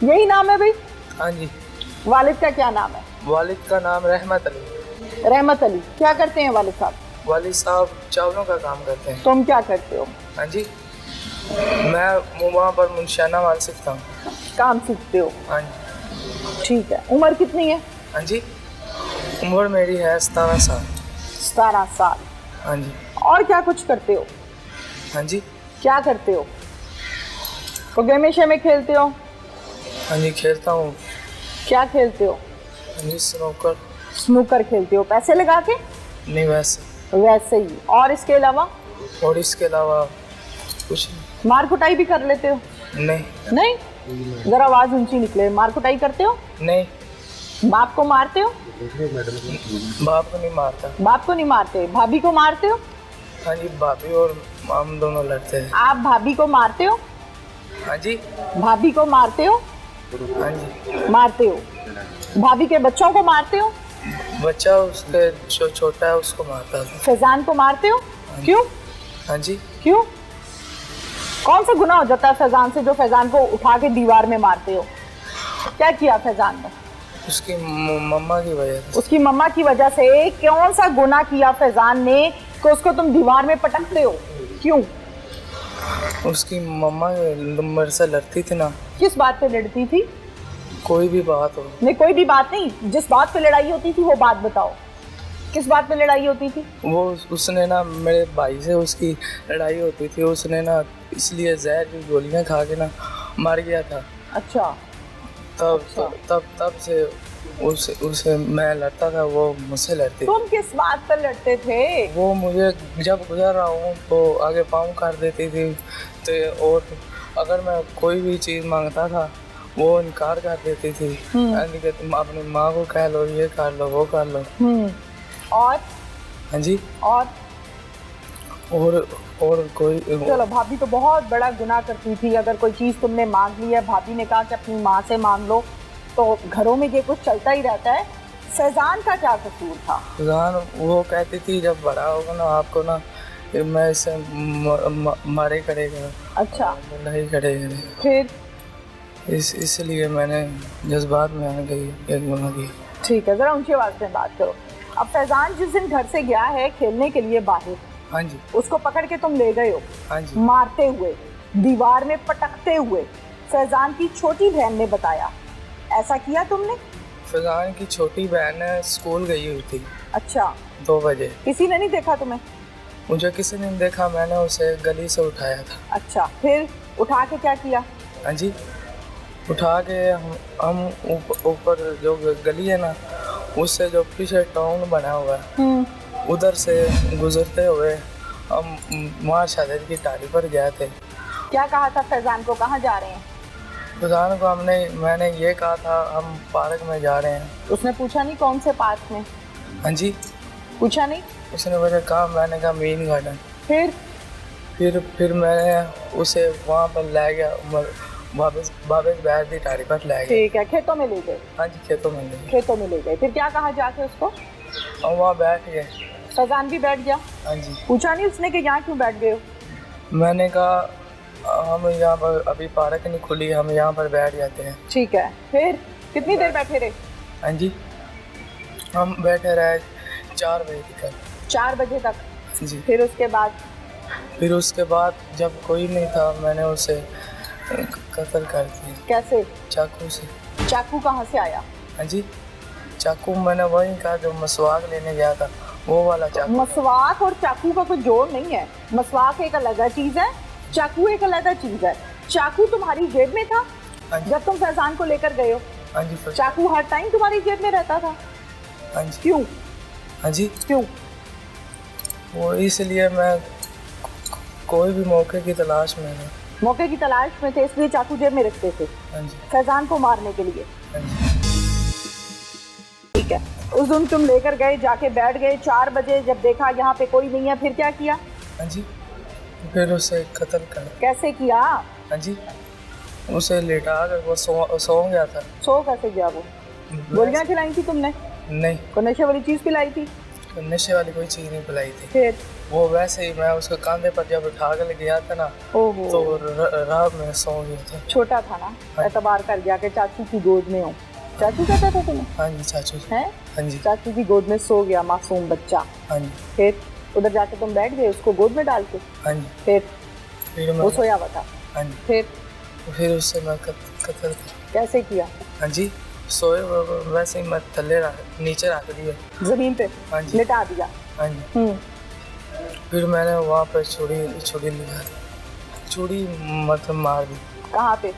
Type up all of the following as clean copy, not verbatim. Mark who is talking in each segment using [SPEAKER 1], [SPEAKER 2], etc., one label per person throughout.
[SPEAKER 1] यही नाम है भाई?
[SPEAKER 2] हाँ जी।
[SPEAKER 1] वालिद का क्या नाम है?
[SPEAKER 2] वालिद का नाम रहमत अली।
[SPEAKER 1] रहमत अली। क्या करते हैं वालिद साहब?
[SPEAKER 2] वालिद साहब चावलों का काम करते हैं।
[SPEAKER 1] तुम क्या करते हो?
[SPEAKER 2] हाँ जी, मैं वहाँ पर मुंशियाना माल सीखता हूँ।
[SPEAKER 1] काम सीखते हो?
[SPEAKER 2] हाँ जी।
[SPEAKER 1] ठीक है। उम्र कितनी है?
[SPEAKER 2] हाँ जी, उम्र मेरी है 17 साल।
[SPEAKER 1] 17 साल।
[SPEAKER 2] हाँ जी।
[SPEAKER 1] और क्या कुछ करते हो?
[SPEAKER 2] हाँ जी।
[SPEAKER 1] क्या करते हो? तो गेमेशे में खेलते हो?
[SPEAKER 2] हाँ जी, खेलता हूँ।
[SPEAKER 1] क्या खेलते हो?
[SPEAKER 2] हाँ जी, स्नूकर।
[SPEAKER 1] स्नूकर खेलते हो पैसे लगा के?
[SPEAKER 2] नहीं, वैसे।
[SPEAKER 1] वैसे ही। और इसके अलावा?
[SPEAKER 2] और इसके अलावा कुछ नहीं।
[SPEAKER 1] मार कुटाई भी कर लेते हो?
[SPEAKER 2] नहीं।
[SPEAKER 1] नहीं? जरा आवाज ऊंची निकले। मार कुटाई करते हो?
[SPEAKER 2] नहीं।
[SPEAKER 1] बाप को मारते हो?
[SPEAKER 2] बाप को नहीं मारता।
[SPEAKER 1] बाप को नहीं मारते। भाभी को मारते हो?
[SPEAKER 2] हाँ जी, भाभी और हम दोनों लड़ते हैं।
[SPEAKER 1] आप भाभी को मारते हो?
[SPEAKER 2] हाँ जी।
[SPEAKER 1] भाभी को मारते हो?
[SPEAKER 2] हाँ जी।
[SPEAKER 1] मारते हो। भाभी के बच्चों को मारते हो?
[SPEAKER 2] बच्चा उसके जो छोटा है उसको मारता है।
[SPEAKER 1] फैजान को मारते हो? क्यों?
[SPEAKER 2] हाँ जी।
[SPEAKER 1] क्यों? कौन सा गुनाह हो जाता है फैजान से जो फैजान को उठा के दीवार में मारते हो? क्या किया फैजान ने?
[SPEAKER 2] उसकी मम्मा की वजह से।
[SPEAKER 1] उसकी मम्मा की वजह से कौन सा गुनाह किया फैजान ने कि उसको तुम दीवार में पटकते हो? क्यों?
[SPEAKER 2] उसकी मम्मा मेरे से लड़ती थी ना।
[SPEAKER 1] किस बात पे लड़ती थी?
[SPEAKER 2] कोई भी बात हो।
[SPEAKER 1] नहीं, कोई भी बात नहीं। जिस बात पे लड़ाई होती थी वो बात बताओ। किस बात पे लड़ाई होती थी?
[SPEAKER 2] वो उसने ना मेरे भाई से उसकी लड़ाई होती थी। उसने ना इसलिए जहर की गोलियां खा के ना मार गया था।
[SPEAKER 1] अच्छा।
[SPEAKER 2] तब से उसे मैं लड़ता था, वो मुझसे लड़ती।
[SPEAKER 1] तुम किस बात पर लड़ते थे?
[SPEAKER 2] वो मुझे जब गुजर रहा हूँ तो आगे पाँव कर देती थी तो, और अगर मैं कोई भी चीज़ मांगता था वो इनकार कर देती थी। यानी कि तुम अपनी माँ को कह लो, ये कर लो, वो कर लो।
[SPEAKER 1] और?
[SPEAKER 2] हाँ जी। और कोई।
[SPEAKER 1] चलो, भाभी तो बहुत बड़ा गुनाह करती थी। अगर कोई चीज़ तुमने मांग ली है, भाभी ने कहा कि अपनी माँ से मांग लो, तो घरों में ये कुछ चलता ही रहता है। फैजान का क्या कसूर था?
[SPEAKER 2] फैजान वो कहती थी जब बड़ा होगा ना आपको ना मैं इसे मारे करेगा।
[SPEAKER 1] अच्छा।
[SPEAKER 2] नहीं करेगा।
[SPEAKER 1] फिर?
[SPEAKER 2] इसलिए मैंने जज्बात में आ गई एक गुनाह की।
[SPEAKER 1] ठीक है, जरा ऊंची आवाज में बात करो। अब फैजान जिस दिन घर से गया है खेलने के लिए बाहर,
[SPEAKER 2] हाँ जी,
[SPEAKER 1] उसको पकड़ के तुम ले गए हो।
[SPEAKER 2] हाँ जी।
[SPEAKER 1] मारते हुए, दीवार में पटकते हुए। फैजान की छोटी बहन ने बताया। ऐसा किया तुमने?
[SPEAKER 2] फैजान की छोटी बहन स्कूल गई हुई थी।
[SPEAKER 1] अच्छा।
[SPEAKER 2] 2 बजे।
[SPEAKER 1] किसी ने नहीं देखा तुम्हें?
[SPEAKER 2] मुझे किसी ने नहीं देखा, मैंने उसे गली से उठाया था।
[SPEAKER 1] अच्छा, फिर उठा के क्या किया?
[SPEAKER 2] हाँ जी, उठा के हम ऊपर जो गली है ना उससे जो पीछे टाउन बना हुआ है उधर से गुजरते हुए हम वहाँ शादी की टारी पर गए थे।
[SPEAKER 1] क्या कहा था फैजान को? कहाँ जा रहे हैं?
[SPEAKER 2] फैजान को मैंने ये कहा था हम पार्क में जा रहे हैं।
[SPEAKER 1] उसने पूछा नहीं कौन से पार्क में?
[SPEAKER 2] हाँ जी।
[SPEAKER 1] पूछा नहीं?
[SPEAKER 2] उसने मुझे कहा, मैंने कहा मेन गार्डन। फिर मैंने उसे वहाँ पर ले गया, वापस बैठ दी टारी पर ले गया।
[SPEAKER 1] ठीक है, खेतों में ले गए?
[SPEAKER 2] हाँ जी, खेतों में ले गए।
[SPEAKER 1] खेतों में ले गए, फिर क्या कहा जाके उसको?
[SPEAKER 2] हम वहाँ बैठ गए।
[SPEAKER 1] फैजान भी बैठ गया?
[SPEAKER 2] हाँ जी।
[SPEAKER 1] पूछा नहीं उसने कि यहाँ क्यों बैठ गए हो?
[SPEAKER 2] मैंने कहा हम यहाँ पर अभी पार्क नहीं खुली, हम यहाँ पर बैठ जाते हैं।
[SPEAKER 1] ठीक है, फिर कितनी देर बैठे रहे?
[SPEAKER 2] हाँ जी, हम बैठे रहे 4 बजे तक।
[SPEAKER 1] 4 बजे तक?
[SPEAKER 2] जी।
[SPEAKER 1] फिर उसके बाद जब कोई नहीं था मैंने उसे कत्ल कर दिया। कैसे?
[SPEAKER 2] चाकू से।
[SPEAKER 1] चाकू कहाँ से आया?
[SPEAKER 2] हाँ जी, चाकू मैंने वही कहा जो मसवाक लेने गया था, वो वाला चाकू।
[SPEAKER 1] मसवाक और चाकू का कोई जोड़ नहीं है। मसवाक एक अलग चीज है, चाकू एक अलग चीज है। चाकू तुम्हारी जेब में था जब तुम फैजान को लेकर गए हो?
[SPEAKER 2] हाँ जी।
[SPEAKER 1] चाकू हर टाइम तुम्हारी जेब में रहता था?
[SPEAKER 2] हाँ जी।
[SPEAKER 1] क्यों?
[SPEAKER 2] हाँ जी,
[SPEAKER 1] क्यों?
[SPEAKER 2] वो इसलिए मैं कोई भी मौके की तलाश में है।
[SPEAKER 1] मौके की तलाश में थे इसलिए चाकू जेब में रखते थे?
[SPEAKER 2] हाँ जी।
[SPEAKER 1] फैजान को मारने के लिए?
[SPEAKER 2] हाँ जी।
[SPEAKER 1] ठीक है, उस दिन तुम लेकर गए, जाके बैठ गए 4 बजे, जब देखा यहाँ पे कोई नहीं है, फिर क्या किया?
[SPEAKER 2] हाँ जी, फिर उसे कत्ल कर।
[SPEAKER 1] कैसे किया?
[SPEAKER 2] हाँ जी, उसे लेटा कर वो सो गया था।
[SPEAKER 1] सो कैसे गया वो? गोलियां खिलाई थी तुमने?
[SPEAKER 2] नहीं।
[SPEAKER 1] कोई नशे वाली चीज पिलाई थी?
[SPEAKER 2] नशे वाली कोई चीज़ नहीं पिलाई थी।
[SPEAKER 1] फिर?
[SPEAKER 2] वो वैसे ही मैं उसके कंधे पर जब उठा कर गया था ना,
[SPEAKER 1] ओहो,
[SPEAKER 2] तो राह में सो गया था।
[SPEAKER 1] छोटा था ना,
[SPEAKER 2] हाँ।
[SPEAKER 1] एतबार कर गया कि चाचू की गोद में हो। चाचू कहता था तुम्हें?
[SPEAKER 2] हाँ जी चाचू।
[SPEAKER 1] हैं?
[SPEAKER 2] हाँ जी।
[SPEAKER 1] चाचू की गोद में सो गया मासूम बच्चा।
[SPEAKER 2] हाँ जी।
[SPEAKER 1] फिर उधर जाके तुम बैठ गए उसको गोद में डाल के?
[SPEAKER 2] हाँ जी।
[SPEAKER 1] फिर वो सोया हुआ था?
[SPEAKER 2] हाँ जी।
[SPEAKER 1] फिर
[SPEAKER 2] उससे मैं कत्ल
[SPEAKER 1] कैसे किया?
[SPEAKER 2] हाँ जी, सोए वैसे ही मैं थल्ले नीचे रख दिया,
[SPEAKER 1] जमीन पे?
[SPEAKER 2] हाँ जी।
[SPEAKER 1] लिटा दिया?
[SPEAKER 2] हाँ जी। फिर मैंने वहाँ पे छुरी लिया, छुरी मतलब मार दी।
[SPEAKER 1] कहाँ पे?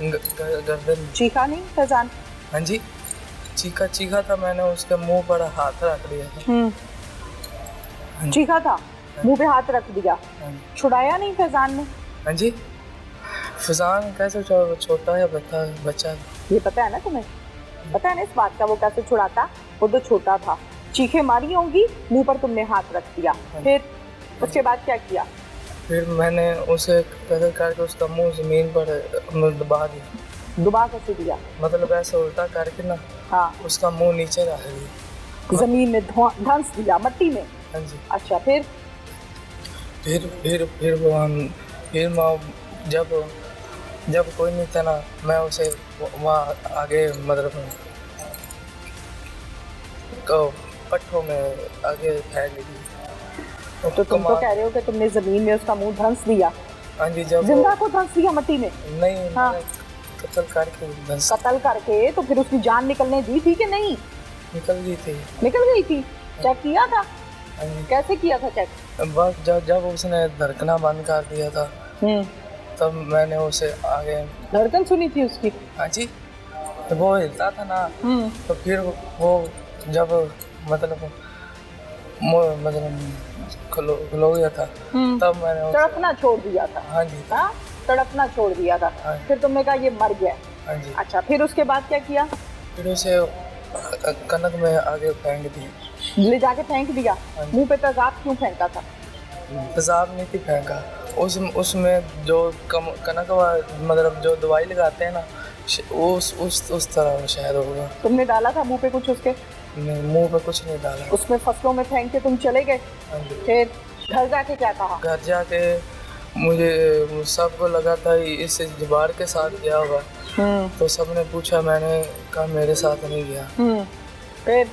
[SPEAKER 2] गर्दन।
[SPEAKER 1] चीखा नहीं फैजान?
[SPEAKER 2] हाँ जी, चीखा था, मैंने उसके मुंह पर हाथ रख दिया था।
[SPEAKER 1] चीखा था, मुंह पे हाथ रख दिया। छुड़ाया नहीं फैजान ने?
[SPEAKER 2] हाँ जी। फैजान कैसे छोटा है बच्चा?
[SPEAKER 1] ये पता है ना तुम्हें? पता है ना इस बात का वो कैसे छुड़ाता? वो तो छोटा था, चीखें मारी होंगी, मुंह पर तुमने हाथ रख दिया। फिर उसके बाद क्या किया?
[SPEAKER 2] फिर मैंने उसे कदर करके उसका मुंह जमीन पर दबा दिया।
[SPEAKER 1] दबा कैसे दिया? मतलब
[SPEAKER 2] ऐसे उल्टा करके ना,
[SPEAKER 1] हाँ,
[SPEAKER 2] उसका मुंह नीचे रख दिया,
[SPEAKER 1] जमीन में धंस दिया, मट्टी में?
[SPEAKER 2] हाँ जी।
[SPEAKER 1] अच्छा, फिर
[SPEAKER 2] जब कोई नहीं था ना, मैं उसे वहाँ आगे मतलब पट्टों में आगे फेंक दी।
[SPEAKER 1] तो तुम तो कह रहे हो कि तुमने जमीन में उसका मुंह धंस दिया?
[SPEAKER 2] हाँ जी। जब
[SPEAKER 1] जिंदा को धंस दिया मट्टी में?
[SPEAKER 2] नहीं,
[SPEAKER 1] हाँ।
[SPEAKER 2] कत्ल करके
[SPEAKER 1] तो फिर उसकी जान निकलने दी थी कि नहीं?
[SPEAKER 2] निकल गई थी।
[SPEAKER 1] चेक किया था?
[SPEAKER 2] हाँ जी।
[SPEAKER 1] कैसे किया था चेक?
[SPEAKER 2] बस जब उसने धड़कना बंद कर दिया था, तब मैंने उसे आगे
[SPEAKER 1] धड़कन सुनी थी उसकी?
[SPEAKER 2] हाँ जी। वो हिलता था ना, तो फिर वो जब मतलब खलो गया था, तब मैंने
[SPEAKER 1] तड़पना छोड़ दिया था।
[SPEAKER 2] हाँ जी।
[SPEAKER 1] हाँ, तड़पना छोड़ दिया था।
[SPEAKER 2] हाँ।
[SPEAKER 1] फिर तुमने कहा ये मर गया?
[SPEAKER 2] हाँ जी।
[SPEAKER 1] अच्छा, फिर उसके बाद क्या किया?
[SPEAKER 2] फिर उसे कनक में आगे फेंक दी।
[SPEAKER 1] ले जाके फेंक दिया?
[SPEAKER 2] हाँ।
[SPEAKER 1] मुंह पे तेजाब क्यों फेंका था?
[SPEAKER 2] तेजाब नहीं थी फेंका, उसमें जो कनक मतलब जो दवाई लगाते हैं ना, उस तरह शायद होगा।
[SPEAKER 1] तुमने डाला था मुंह पे कुछ उसके?
[SPEAKER 2] नहीं, मुंह पे कुछ नहीं डाला।
[SPEAKER 1] उसमें फसलों में फेंक के तुम चले गए?
[SPEAKER 2] हाँ जी।
[SPEAKER 1] फिर घर जाके क्या कहा?
[SPEAKER 2] घर जाके मुझे सबको लगा था इस जुबार के साथ गया होगा, तो सबने पूछा, मैंने कहा मेरे साथ नहीं गया।
[SPEAKER 1] फिर?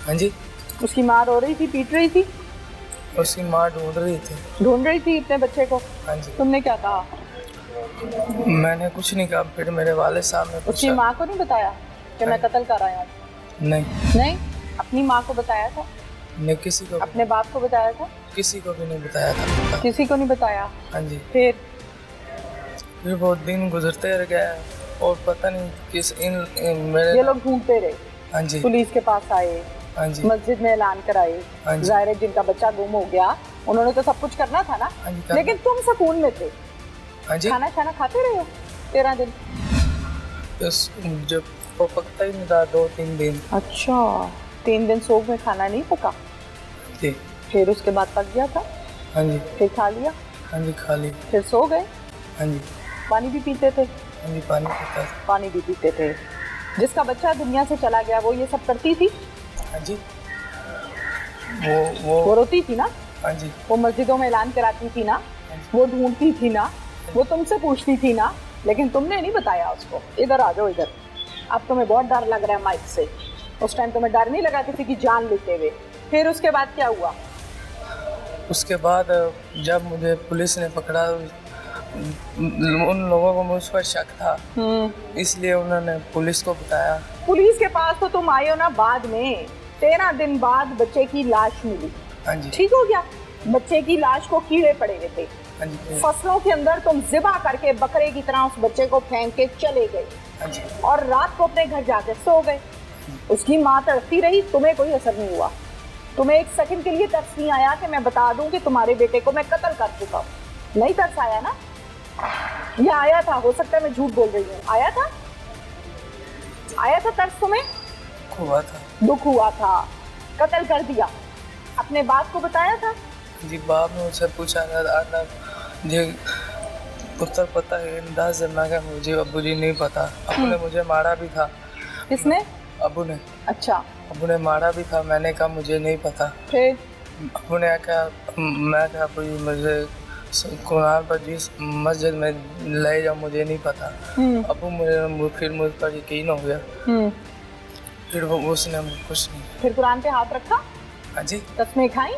[SPEAKER 2] हाँ जी।
[SPEAKER 1] उसकी माँ रो रही थी, पीट रही थी?
[SPEAKER 2] उसकी माँ ढूंढ रही थी
[SPEAKER 1] अपने बच्चे को?
[SPEAKER 2] हाँ जी।
[SPEAKER 1] तुमने क्या कहा?
[SPEAKER 2] मैंने कुछ नहीं कहा। फिर मेरे वाले साहब ने पूछा।
[SPEAKER 1] उसकी माँ को नहीं बताया कि मैं कत्ल कर आया हूँ? नहीं, अपनी माँ को बताया था?
[SPEAKER 2] नहीं, किसी को।
[SPEAKER 1] अपने बाप को बताया था?
[SPEAKER 2] किसी को भी नहीं बताया था।
[SPEAKER 1] किसी को नहीं बताया?
[SPEAKER 2] हाँ जी।
[SPEAKER 1] फिर
[SPEAKER 2] बहुत दिन गुजरते रह गया और पता नहीं किस मेरे
[SPEAKER 1] ये लोग ढूंढते रहे।
[SPEAKER 2] हाँ जी।
[SPEAKER 1] पुलिस के पास आए,
[SPEAKER 2] हाँ जी।
[SPEAKER 1] मस्जिद में ऐलान कराए।
[SPEAKER 2] हाँ जी।
[SPEAKER 1] जाहिर है जिनका बच्चा गुम हो गया उन्होंने तो सब कुछ करना था ना।
[SPEAKER 2] हाँ जी,
[SPEAKER 1] लेकिन तुम सुकून में थे।
[SPEAKER 2] हाँ जी।
[SPEAKER 1] खाना खाते रहे हो 13 दिन?
[SPEAKER 2] जब वो पकता ही नहीं था 2-3 दिन।
[SPEAKER 1] अच्छा, 3 दिन सोग में खाना नहीं पका
[SPEAKER 2] जी।
[SPEAKER 1] फिर उसके बाद पक गया था?
[SPEAKER 2] हाँ जी।
[SPEAKER 1] फिर खा लिया?
[SPEAKER 2] हाँ जी, खा ली।
[SPEAKER 1] फिर सो गए?
[SPEAKER 2] हाँ जी।
[SPEAKER 1] पानी भी पीते थे?
[SPEAKER 2] हाँ जी, पानी
[SPEAKER 1] भी पीते थे। जिसका बच्चा दुनिया से चला गया वो ये सब करती थी?
[SPEAKER 2] हाँ जी। वो
[SPEAKER 1] रोती थी ना?
[SPEAKER 2] हाँ जी।
[SPEAKER 1] वो मस्जिदों में ऐलान कराती थी ना? वो ढूंढती थी ना? वो तुमसे पूछती थी ना? लेकिन तुमने नहीं बताया उसको। इधर आ जाओ इधर। अब तुम्हें बहुत डर लग रहा है माइक से। उस टाइम तुम्हें डर नहीं लगा किसी की जान लेते हुए? फिर उसके बाद क्या हुआ?
[SPEAKER 2] उसके बाद जब मुझे पुलिस ने पकड़ा, उन लोगों को मुझ पर शक था, इसलिए उन्होंने पुलिस को बताया।
[SPEAKER 1] पुलिस के पास तो तुम आए हो ना बाद में। 13 दिन बाद बच्चे की लाश मिली।
[SPEAKER 2] हाँ जी।
[SPEAKER 1] ठीक हो गया? बच्चे की लाश को कीड़े पड़े हुए थे।
[SPEAKER 2] हाँ जी।
[SPEAKER 1] फसलों के अंदर तुम ज़िबा करके बकरे की तरह उस बच्चे को फेंक के चले गए।
[SPEAKER 2] हाँ जी।
[SPEAKER 1] और रात को अपने घर जाके सो गए। उसकी माँ तड़पती रही, तुम्हें कोई असर नहीं हुआ। तुम्हें एक सेकंड के लिए तरस नहीं आया कि मैं बता दूं कि तुम्हारे बेटे को मैं कत्ल कर चुका हूँ? नहीं तरस आया ना? या आया था? हो सकता है मैं झूठ बोल रही हूँ। आया था तरस तुम्हें? दुख हुआ था। कत्ल कर दिया। अपने बाप को बताया था?
[SPEAKER 2] जी, बाप ने मुझसे पूछा था, जी पुत्र पता है अंदाज करना का मुझे अब्बू जी नहीं पता। अब्बू ने मुझे मारा भी था।
[SPEAKER 1] किसने?
[SPEAKER 2] अब्बू ने।
[SPEAKER 1] अच्छा।
[SPEAKER 2] अब्बू ने मारा भी था। मैंने कहा मुझे नहीं पता।
[SPEAKER 1] फिर
[SPEAKER 2] अबू ने कहा, मैं कहा कोई मुझे कुरान पर जिस मस्जिद में ले जाओ मुझे नहीं पता। अबू फिर मुझ पर यकीन हो गया। फिर वो उसने कुछ नहीं।
[SPEAKER 1] फिर कुरान पे हाथ रखा?
[SPEAKER 2] हाँ जी।
[SPEAKER 1] कसमें खाई,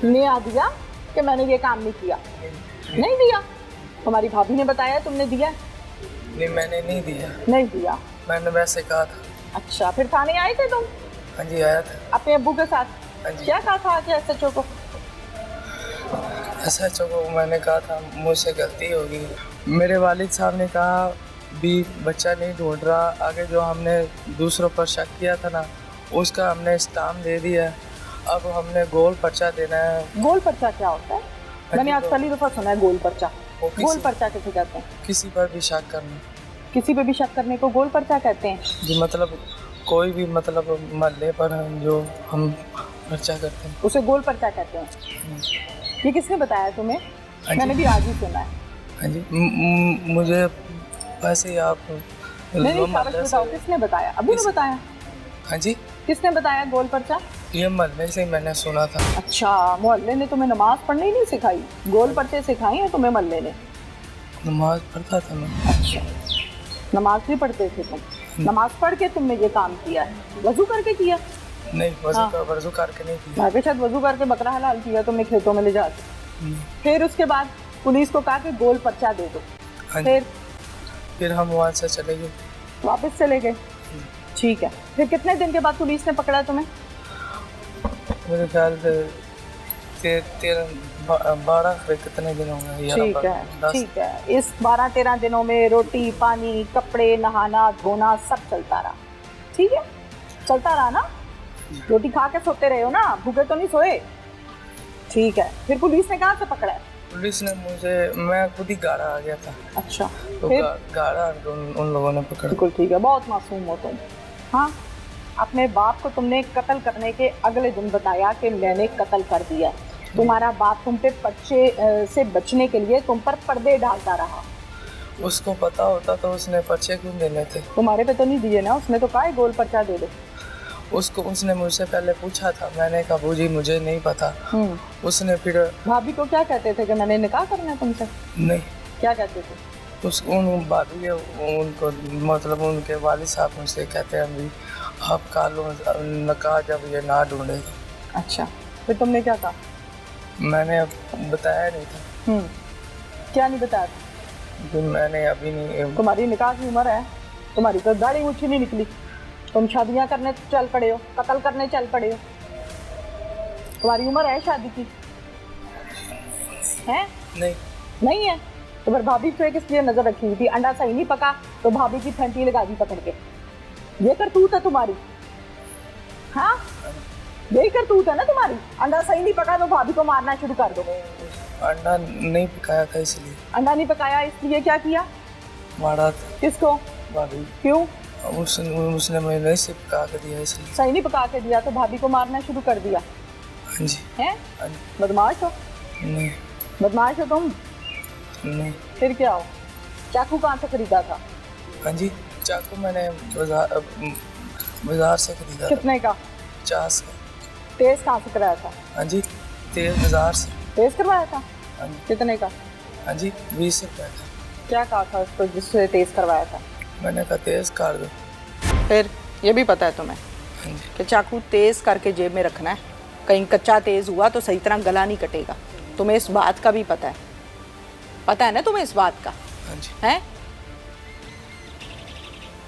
[SPEAKER 1] निया दिया कि मैंने ये काम नहीं किया? नहीं दिया। तुम्हारी भाभी ने बताया तुमने दिया?
[SPEAKER 2] नहीं, मैंने नहीं दिया। नहीं
[SPEAKER 1] दिया,
[SPEAKER 2] मैंने वैसे कहा था।
[SPEAKER 1] अच्छा, फिर थाने आए थे तुम?
[SPEAKER 2] हाँ जी, आया था
[SPEAKER 1] अपने अब्बू के साथ।
[SPEAKER 2] हाँ जी।
[SPEAKER 1] क्या कहा था आके एसएचओ को?
[SPEAKER 2] एसएचओ को मैंने कहा था मुझसे गलती होगी। मेरे वालिद साहब ने कहा भी बच्चा नहीं ढूंढ रहा, आगे जो हमने दूसरों पर शक किया था ना उसका हमने इस्ताम दे दिया। अब हमने गोल पर्चा देना है।
[SPEAKER 1] गोल पर्चा क्या होता है? मैंने आज पहली दफा सुना है गोल पर्चा। गोल पर्चा किसे कहते हैं?
[SPEAKER 2] किसी पर भी शक करना।
[SPEAKER 1] किसी पे भी शक करने को गोल पर्चा कहते हैं
[SPEAKER 2] जी, मतलब कोई भी मतलब मल्ले पर हम जो हम पर्चा करते हैं
[SPEAKER 1] उसे गोल पर्चा कहते हैं। ये किसने बताया तुम्हें? मैंने भी आज ही सुना है।
[SPEAKER 2] हाँ जी, मुझे वैसे ही आप
[SPEAKER 1] नहीं बताओ, किसने बताया? अभी ने बताया?
[SPEAKER 2] हाँ जी।
[SPEAKER 1] किसने बताया गोल पर्चा?
[SPEAKER 2] ये मोहल्ले से मैंने सुना था।
[SPEAKER 1] अच्छा, मोहल्ले ने तुम्हें नमाज पढ़नी नहीं सिखाई, गोल पर्चे सिखाई है तुम्हें मोहल्ले ने?
[SPEAKER 2] नमाज पढ़ता था मैं।
[SPEAKER 1] अच्छा, नमाज भी पढ़ते थे तुम? नमाज पढ़ के तुमने ये काम किया है? वजू करके किया?
[SPEAKER 2] नहीं, वजू करके नहीं किया।
[SPEAKER 1] मैं शायद वजू करके बकरा हलाल किया तुमने खेतों में ले जाके। फिर उसके बाद पुलिस को कहा कि गोल पर्चा दे दो। फिर हम वहाँ से चले गए। वापस चले गए? ठीक है। फिर कितने दिन के बाद पुलिस ने पकड़ा तुम्हें?
[SPEAKER 2] मेरे ख्याल से 12 कितने दिन होंगे।
[SPEAKER 1] ठीक है, ठीक है। इस 12-13 दिनों में रोटी पानी कपड़े नहाना धोना सब चलता रहा? ठीक है, चलता रहा ना? रोटी खा के सोते रहे हो ना, भूखे तो नहीं सोए? ठीक है। फिर पुलिस ने कहाँ से पकड़ा है?
[SPEAKER 2] पुलिस ने मैं खुद ही गाड़ा आ गया था।
[SPEAKER 1] अच्छा,
[SPEAKER 2] तो फिर गाड़ा उन लोगों ने पकड़ा।
[SPEAKER 1] बिल्कुल ठीक है, बहुत मासूम हो तुम। हाँ, अपने बाप को तुमने कत्ल करने के अगले दिन बताया कि मैंने कत्ल कर दिया। तुम्हारा बाप तुम पे पर्चे से बचने के लिए तुम पर पर्दे डालता रहा।
[SPEAKER 2] उसको पता होता तो उसने पर्चे क्यों देने थे?
[SPEAKER 1] तुम्हारे पे तो नहीं दिए ना, उसने तो कहा गोल पर्चा दे दो।
[SPEAKER 2] उसने मुझसे पहले पूछा था, मैंने कहा बूजी मुझे नहीं पता। उसने फिर
[SPEAKER 1] भाभी को क्या कहते थे कि मैंने निकाह करना है तुमसे?
[SPEAKER 2] नहीं।
[SPEAKER 1] क्या कहते थे?
[SPEAKER 2] उन भाभी उनको मतलब उनके वालिद साहब मुझसे कहते हैं अभी आप कालो निकाह जब ये ना ढूंढे।
[SPEAKER 1] अच्छा, फिर तुमने क्या कहा?
[SPEAKER 2] मैंने बताया नहीं था।
[SPEAKER 1] क्या नहीं बताया था?
[SPEAKER 2] मैंने अभी नहीं।
[SPEAKER 1] तुम्हारी निकाह की उम्र है, तुम्हारी तो दाढ़ी मुच्छी नहीं निकली, तुम शादियां करने चल पड़े हो, कत्ल करने चल पड़े हो। तुम्हारी उम्र है शादी की? है? नहीं है तो फिर भाभी पे किस लिए नजर रखी हुई थी? अंडा सही नहीं पका तो भाभी की फंटी लगा दी पकड़ के। ये करतूत है तुम्हारी? हाँ, यही करतूत है ना तुम्हारी? अंडा सही नहीं पका तो भाभी को मारना शुरू कर दो।
[SPEAKER 2] अंडा नहीं पकाया था इसलिए।
[SPEAKER 1] अंडा नहीं पकाया इसलिए क्या किया?
[SPEAKER 2] मारा। किसको? भाभी।
[SPEAKER 1] क्यों?
[SPEAKER 2] उसने मैंने से पका के दिया इसलिए।
[SPEAKER 1] सही नहीं पका के दिया तो भाभी को मारना शुरू कर दिया?
[SPEAKER 2] हाँ जी।
[SPEAKER 1] हैं? बदमाश हो?
[SPEAKER 2] नहीं।
[SPEAKER 1] बदमाश हो तुम?
[SPEAKER 2] नहीं।
[SPEAKER 1] फिर क्या हो? चाकू कहाँ से खरीदा था?
[SPEAKER 2] हाँ जी, चाकू मैंने बाजार से खरीदा।
[SPEAKER 1] कितने का?
[SPEAKER 2] 50 का।
[SPEAKER 1] तेज कहाँ से कराया था?
[SPEAKER 2] हाँ जी, तेज बाजार से।
[SPEAKER 1] तेज करवाया था?
[SPEAKER 2] हाँ जी।
[SPEAKER 1] कितने का?
[SPEAKER 2] हाँ जी, 20 रुपये का।
[SPEAKER 1] क्या कहा था उसको जिससे तेज करवाया था?
[SPEAKER 2] मैंने कहा तेज कर दो।
[SPEAKER 1] फिर ये भी पता है तुम्हें कि चाकू तेज करके जेब में रखना है, कहीं कच्चा तेज हुआ तो सही तरह गला नहीं कटेगा। तुम्हें इस बात का भी पता है ना तुम्हें इस बात का?
[SPEAKER 2] हाँ जी।
[SPEAKER 1] है?